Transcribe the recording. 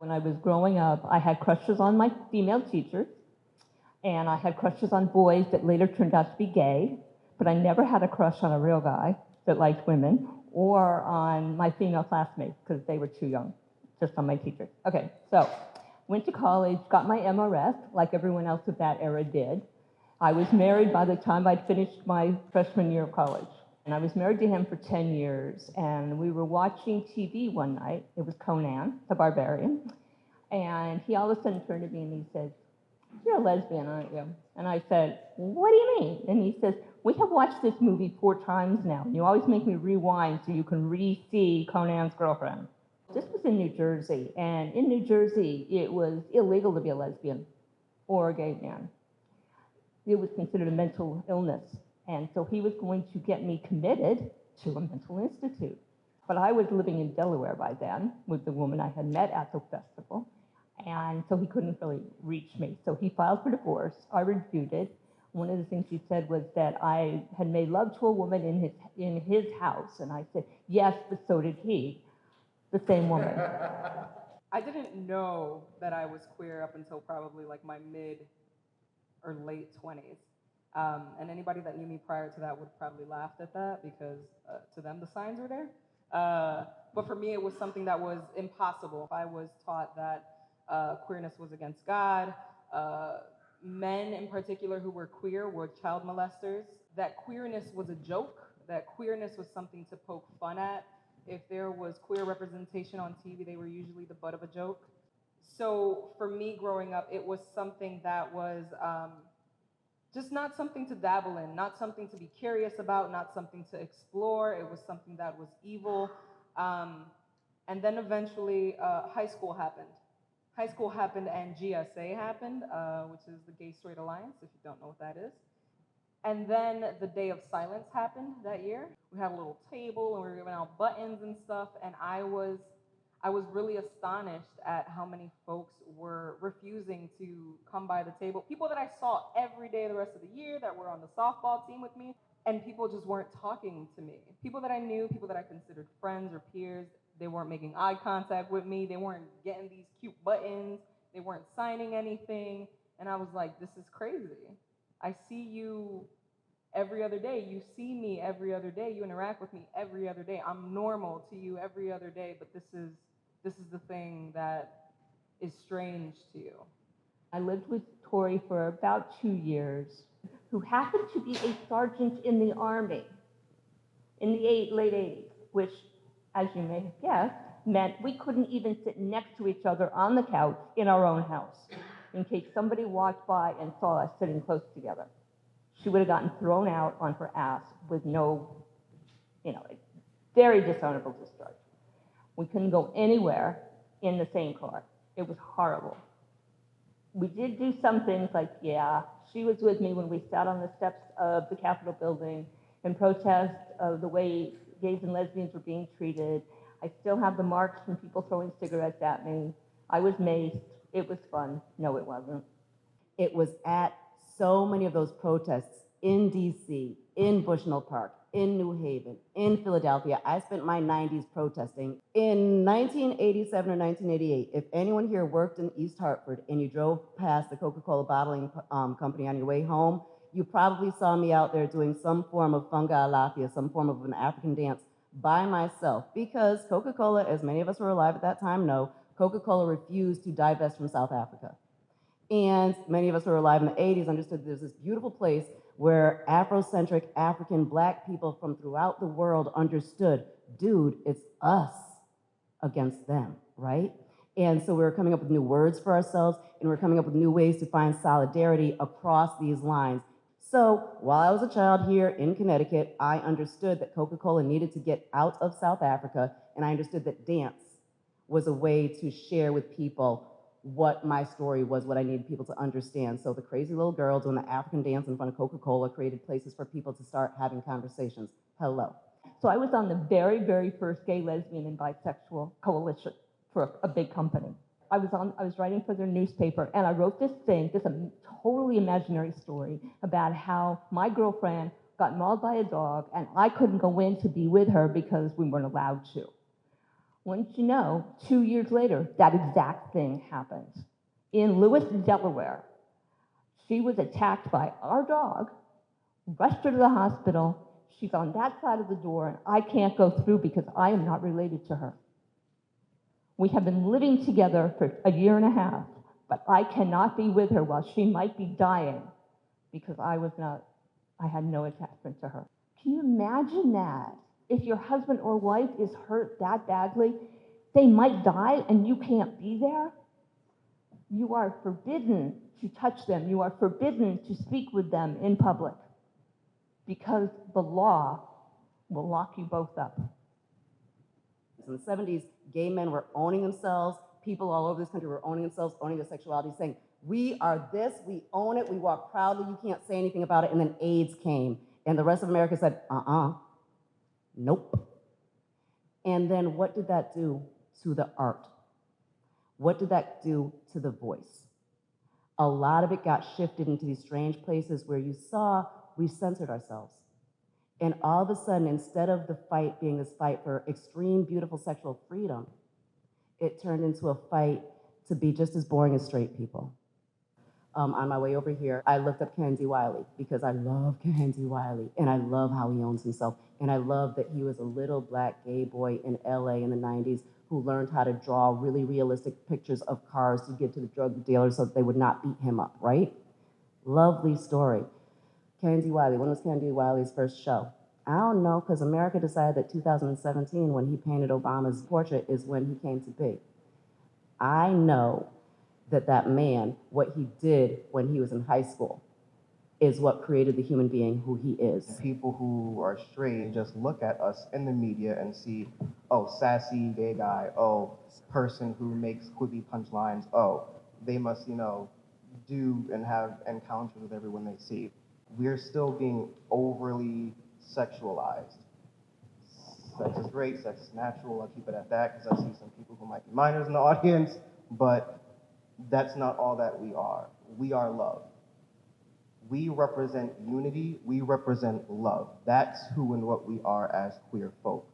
When I was growing up, I had crushes on my female teachers, and I had crushes on boys that later turned out to be gay, but I never had a crush on a real guy that liked women, or on my female classmates, because they were too young, just on my teachers. Okay, so went to college, got my MRS, like everyone else of that era did. I was married by the time I'd finished my freshman year of college. And I was married to him for 10 years, and we were watching TV one night. It was Conan, the Barbarian. And he all of a sudden turned to me and he said, "You're a lesbian, aren't you?" And I said, "What do you mean?" And he says, "We have watched this movie 4 times now, and you always make me rewind so you can re-see Conan's girlfriend." This was in New Jersey, and in New Jersey, it was illegal to be a lesbian or a gay man. It was considered a mental illness. And so he was going to get me committed to a mental institute. But I was living in Delaware by then with the woman I had met at the festival. And so he couldn't really reach me. So he filed for divorce. I refuted. One of the things he said was that I had made love to a woman in his house. And I said, "Yes, but so did he." The same woman. I didn't know that I was queer up until probably like my mid or late 20s. And anybody that knew me prior to that would have probably laughed at that because to them the signs were there. But for me, it was something that was impossible. I was taught that queerness was against God. Men in particular who were queer were child molesters. That queerness was a joke. That queerness was something to poke fun at. If there was queer representation on TV, they were usually the butt of a joke. So for me growing up, it was something that was just not something to dabble in, not something to be curious about, not something to explore. It was something that was evil. And then eventually high school happened. High school happened and GSA happened, which is the Gay Straight Alliance, if you don't know what that is. And then the Day of Silence happened that year. We had a little table and we were giving out buttons and stuff, and I was really astonished at how many folks were refusing to come by the table. People that I saw every day the rest of the year that were on the softball team with me, and people just weren't talking to me. People that I knew, people that I considered friends or peers, they weren't making eye contact with me. They weren't getting these cute buttons. They weren't signing anything. And I was like, this is crazy. I see you every other day. You see me every other day. You interact with me every other day. I'm normal to you every other day, but this is the thing that is strange to you. I lived with Tori for about 2 years, who happened to be a sergeant in the Army in the late 80s, which, as you may have guessed, meant we couldn't even sit next to each other on the couch in our own house in case somebody walked by and saw us sitting close together. She would have gotten thrown out on her ass with no, very dishonorable discharge. We couldn't go anywhere in the same car. It was horrible. We did do some things like, she was with me when we sat on the steps of the Capitol building in protest of the way gays and lesbians were being treated. I still have the marks from people throwing cigarettes at me. I was maced. It was fun. No, it wasn't. It was at so many of those protests in DC, in Bushnell Park, in New Haven, in Philadelphia. I spent my 90s protesting. In 1987 or 1988, if anyone here worked in East Hartford and you drove past the Coca-Cola bottling company on your way home, you probably saw me out there doing some form of funga alafia, some form of an African dance by myself, because Coca-Cola, as many of us who were alive at that time know, Coca-Cola refused to divest from South Africa. And many of us who were alive in the 80s understood there's this beautiful place where Afrocentric African Black people from throughout the world understood, dude, it's us against them, right? And so we were coming up with new words for ourselves, and we were coming up with new ways to find solidarity across these lines. So while I was a child here in Connecticut, I understood that Coca-Cola needed to get out of South Africa, and I understood that dance was a way to share with people what my story was, what I needed people to understand. So the crazy little girl doing the African dance in front of Coca-Cola created places for people to start having conversations. Hello. So I was on the very, very first gay, lesbian, and bisexual coalition for a big company. I was writing for their newspaper, and I wrote this totally imaginary story about how my girlfriend got mauled by a dog, and I couldn't go in to be with her because we weren't allowed to. Wouldn't you know, 2 years later, that exact thing happens. In Lewis, Delaware, she was attacked by our dog, rushed her to the hospital. She's on that side of the door, and I can't go through because I am not related to her. We have been living together for a year and a half, but I cannot be with her while she might be dying because I had no attachment to her. Can you imagine that? If your husband or wife is hurt that badly, they might die and you can't be there. You are forbidden to touch them. You are forbidden to speak with them in public because the law will lock you both up. In the 70s, gay men were owning themselves. People all over this country were owning themselves, owning their sexuality, saying, we are this, we own it, we walk proudly, you can't say anything about it. And then AIDS came, and the rest of America said, nope. And then what did that do to the art? What did that do to the voice? A lot of it got shifted into these strange places where you saw we censored ourselves. And all of a sudden, instead of the fight being this fight for extreme, beautiful sexual freedom, it turned into a fight to be just as boring as straight people. On my way over here, I looked up Kehinde Wiley because I love Kehinde Wiley, and I love how he owns himself. And I love that he was a little black gay boy in LA in the 90s who learned how to draw really realistic pictures of cars to give to the drug dealers so that they would not beat him up, right? Lovely story. Kehinde Wiley, when was Kehinde Wiley's first show? I don't know, because America decided that 2017, when he painted Obama's portrait, is when he came to be. I know that man, what he did when he was in high school, is what created the human being who he is. People who are straight just look at us in the media and see, oh, sassy gay guy, oh, person who makes quippy punchlines, oh, they must, do and have encounters with everyone they see. We're still being overly sexualized. Sex is great, sex is natural, I'll keep it at that because I see some people who might be minors in the audience, but that's not all that we are. We are love. We represent unity, we represent love. That's who and what we are as queer folk.